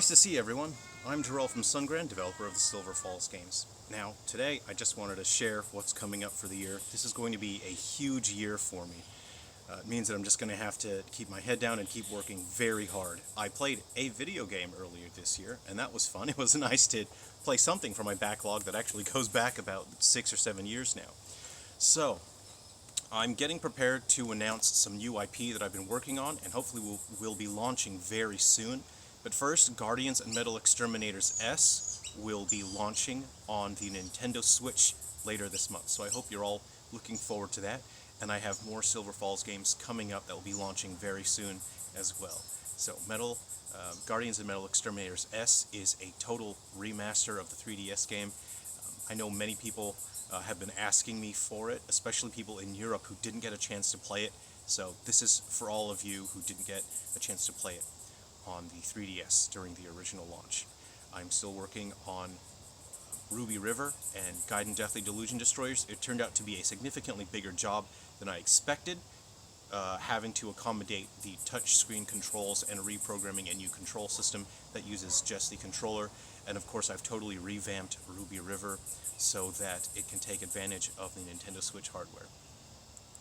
Nice to see everyone. I'm Jerrel from Sungrand, developer of the Silver Falls games. Now, today I just wanted to share what's coming up for the year. This is going to be a huge year for me. It means that I'm just going to have to keep my head down and keep working very hard. I played a video game earlier this year, and that was fun. It was nice to play something from my backlog that actually goes back about 6 or 7 years now. So, I'm getting prepared to announce some new IP that I've been working on, and hopefully we'll be launching very soon. But first, Guardians and Metal Exterminators S will be launching on the Nintendo Switch later this month. So I hope you're all looking forward to that. And I have more Silver Falls games coming up that will be launching very soon as well. So Guardians and Metal Exterminators S is a total remaster of the 3DS game. I know many people have been asking me for it, especially people in Europe who didn't get a chance to play it. So this is for all of you who didn't get a chance to play it on the 3DS during the original launch. I'm still working on Ruby River and Gaiden Deathly Delusion Destroyers. It turned out to be a significantly bigger job than I expected, having to accommodate the touchscreen controls and reprogramming a new control system that uses just the controller. And of course I've totally revamped Ruby River so that it can take advantage of the Nintendo Switch hardware.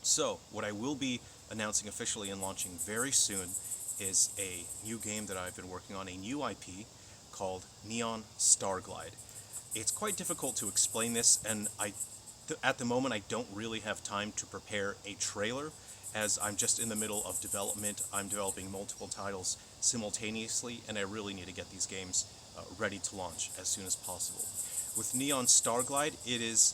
So what I will be announcing officially and launching very soon is a new game that I've been working on, a new IP called Neon Starglide. It's quite difficult to explain this, and at the moment I don't really have time to prepare a trailer, as I'm just in the middle of development. I'm developing multiple titles simultaneously, and I really need to get these games ready to launch as soon as possible. With Neon Starglide, it is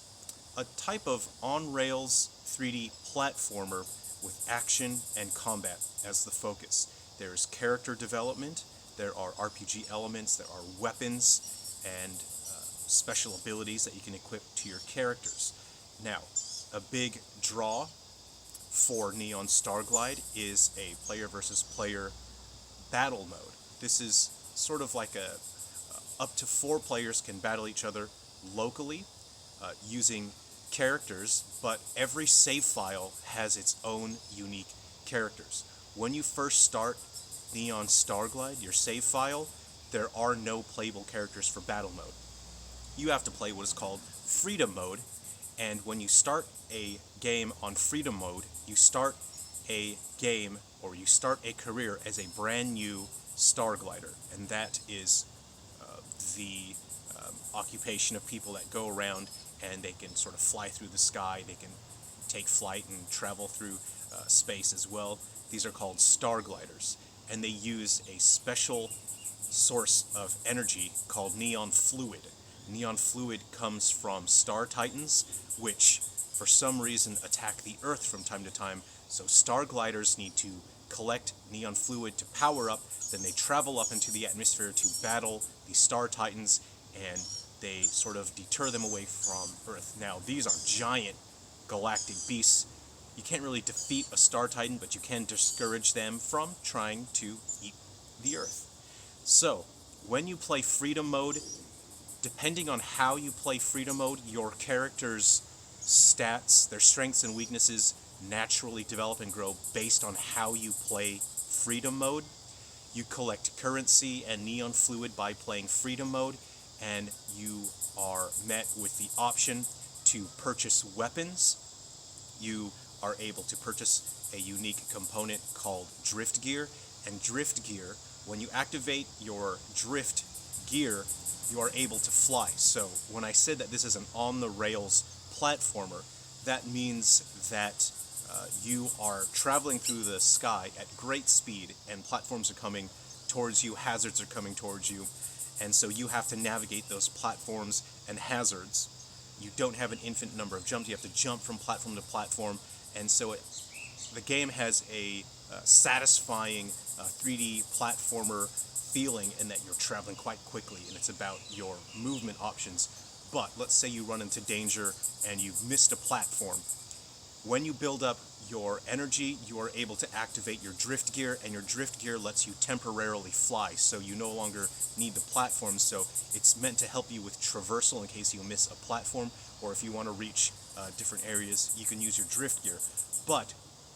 a type of on-rails 3D platformer with action and combat as the focus. There's character development, there are RPG elements, there are weapons, and special abilities that you can equip to your characters. Now, a big draw for Neon Starglide is a player versus player battle mode. This is sort of like up to 4 players can battle each other locally using characters, but every save file has its own unique characters. When you first start Neon Starglide, your save file, there are no playable characters for battle mode. You have to play what is called Freedom Mode, and when you start a game on Freedom Mode, you start a game, or you start a career as a brand new Starglider, and that is the occupation of people that go around and they can sort of fly through the sky, they can take flight and travel through space as well. These are called Stargliders, and they use a special source of energy called neon fluid. Neon fluid comes from star titans, which for some reason attack the Earth from time to time, so Stargliders need to collect neon fluid to power up, then they travel up into the atmosphere to battle the star titans, and they sort of deter them away from Earth. Now, these are giant galactic beasts. You can't really defeat a star titan, but you can discourage them from trying to eat the Earth. So, when you play Freedom Mode, depending on how you play Freedom Mode, your character's stats, their strengths and weaknesses naturally develop and grow based on how you play Freedom Mode. You collect currency and neon fluid by playing Freedom Mode, and you are met with the option to purchase weapons. You are able to purchase a unique component called Drift Gear, and Drift Gear, when you activate your Drift Gear, you are able to fly. So when I said that this is an on-the-rails platformer, that means that you are traveling through the sky at great speed, and platforms are coming towards you, hazards are coming towards you, and so you have to navigate those platforms and hazards. You don't have an infinite number of jumps, you have to jump from platform to platform, and so the game has a satisfying 3D platformer feeling in that you're traveling quite quickly, and it's about your movement options. But let's say you run into danger and you've missed a platform. When you build up your energy, you are able to activate your Drift Gear, and your Drift Gear lets you temporarily fly, so you no longer need the platform. So it's meant to help you with traversal in case you miss a platform, or if you want to reach different areas, you can use your Drift Gear. But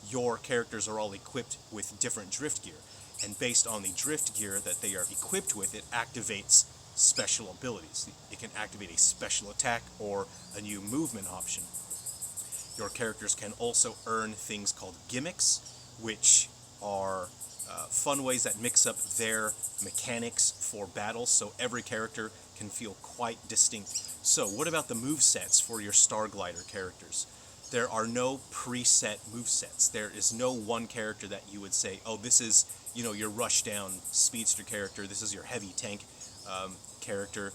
your characters are all equipped with different Drift Gear. and based on the drift gear that they are equipped with, it activates special abilities. It can activate a special attack or a new movement option. Your characters can also earn things called gimmicks, which are fun ways that mix up their mechanics for battle, so every character can feel quite distinct. So what about the movesets for your Starglider characters? There are no preset movesets. There is no one character that you would say, oh, this is, your rushdown speedster character, this is your heavy tank character.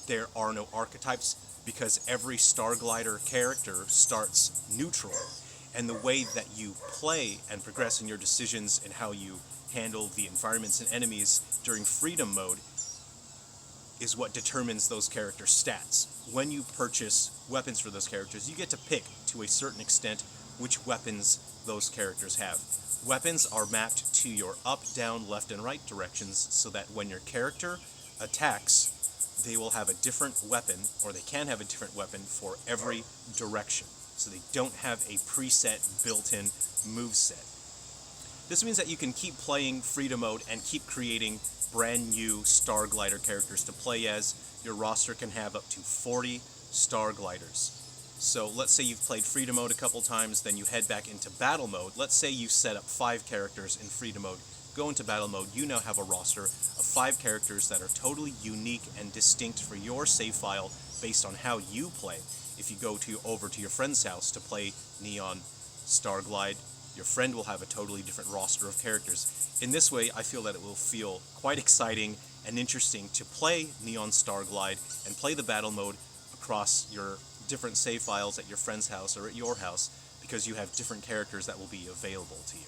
There are no archetypes because every Starglider character starts neutral. And the way that you play and progress in your decisions and how you handle the environments and enemies during freedom mode is what determines those characters' stats. When you purchase weapons for those characters, you get to pick, to a certain extent, which weapons those characters have. Weapons are mapped to your up, down, left, and right directions so that when your character attacks, they will have a different weapon, or they can have a different weapon for every direction. So they don't have a preset built-in moveset. This means that you can keep playing freedom mode and keep creating brand new Starglider characters to play as. Your roster can have up to 40 Stargliders. So let's say you've played freedom mode a couple times, then you head back into battle mode. Let's say you set up 5 characters in freedom mode, go into battle mode, you now have a roster of 5 characters that are totally unique and distinct for your save file based on how you play. If you go over to your friend's house to play Neon Starglide, your friend will have a totally different roster of characters. In this way, I feel that it will feel quite exciting and interesting to play Neon Starglide and play the battle mode across your different save files at your friend's house or at your house, because you have different characters that will be available to you.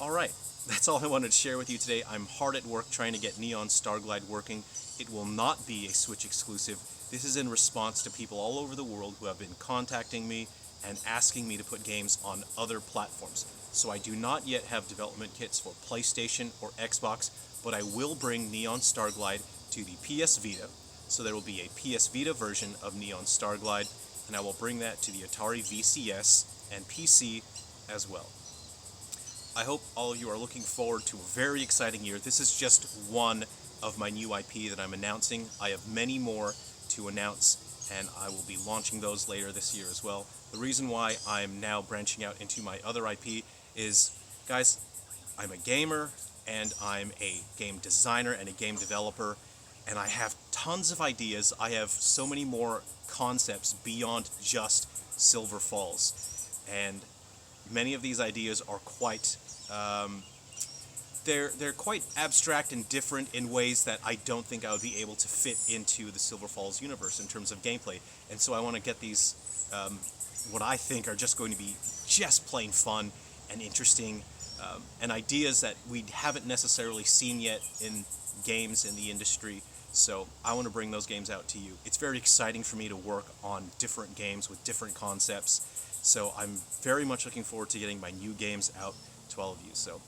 Alright, that's all I wanted to share with you today. I'm hard at work trying to get Neon Starglide working. It will not be a Switch exclusive. This is in response to people all over the world who have been contacting me and asking me to put games on other platforms. So I do not yet have development kits for PlayStation or Xbox, but I will bring Neon Starglide to the PS Vita. So there will be a PS Vita version of Neon Starglide, and I will bring that to the Atari VCS and PC as well. I hope all of you are looking forward to a very exciting year. This is just one of my new IP that I'm announcing. I have many more to announce, and I will be launching those later this year as well. The reason why I'm now branching out into my other IP is, guys, I'm a gamer, and I'm a game designer and a game developer, and I have tons of ideas. I have so many more concepts beyond just Silver Falls, and many of these ideas are quite they're quite abstract and different in ways that I don't think I would be able to fit into the Silver Falls universe in terms of gameplay. And so I want to get these what I think are just going to be just plain fun and interesting, and ideas that we haven't necessarily seen yet in games in the industry. So I want to bring those games out to you. It's very exciting for me to work on different games with different concepts. So I'm very much looking forward to getting my new games out to all of you. So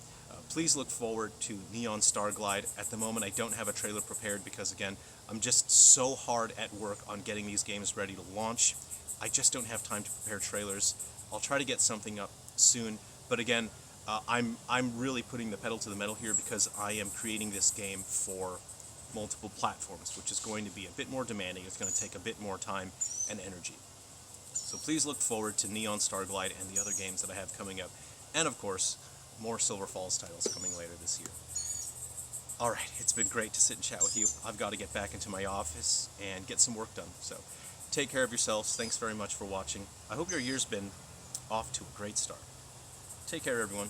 please look forward to Neon Starglide. At the moment, I don't have a trailer prepared because, again, I'm just so hard at work on getting these games ready to launch. I just don't have time to prepare trailers. I'll try to get something up soon. But again, I'm really putting the pedal to the metal here because I am creating this game for multiple platforms, which is going to be a bit more demanding. It's going to take a bit more time and energy. So please look forward to Neon Starglide and the other games that I have coming up. And of course, more Silver Falls titles coming later this year. Alright, it's been great to sit and chat with you. I've got to get back into my office and get some work done. So take care of yourselves. Thanks very much for watching. I hope your year's been off to a great start. Take care, everyone.